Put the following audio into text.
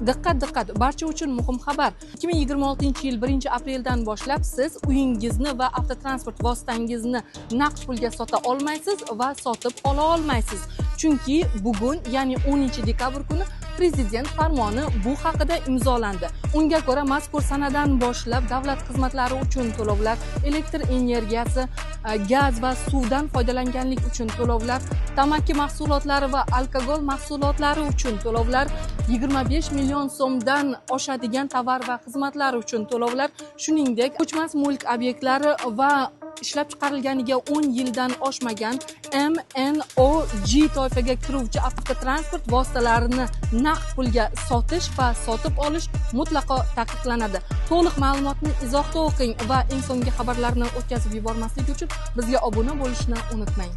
Diqqat, barcha uchun muhim xabar. 2026-yil 1-apreldan boshlab siz uyingizni va avtotransport vositangizni naqd pulga sota olmaysiz va sotib ola olmaysiz. Chunki bugun, ya'ni 10-dekabr kuni Prezident farmoni bu haqida imzolandi. Unga ko'ra mazkur sanadan boshlab davlat xizmatlari uchun to'lovlar, elektr energiyasi, gaz va suvdan foydalanganlik uchun to'lovlar, tamaki mahsulotlari va alkogol mahsulotlari uchun to'lovlar, 25 million so'mdan oshadigan tovar va xizmatlar uchun to'lovlar, shuningdek, ko'chmas mulk obyektlari va ishlab chiqarilganiga 10 yildan oshmagan MNOG toifaga kiruvchi avtotransport vositalarini naqd pulga sotish va sotib olish mutlaqo taqiqlanadi. To'liq ma'lumotni izohda o'qing va eng so'nggi xabarlarni o'tkazib yubormaslik uchun bizga obuna bo'lishni unutmang.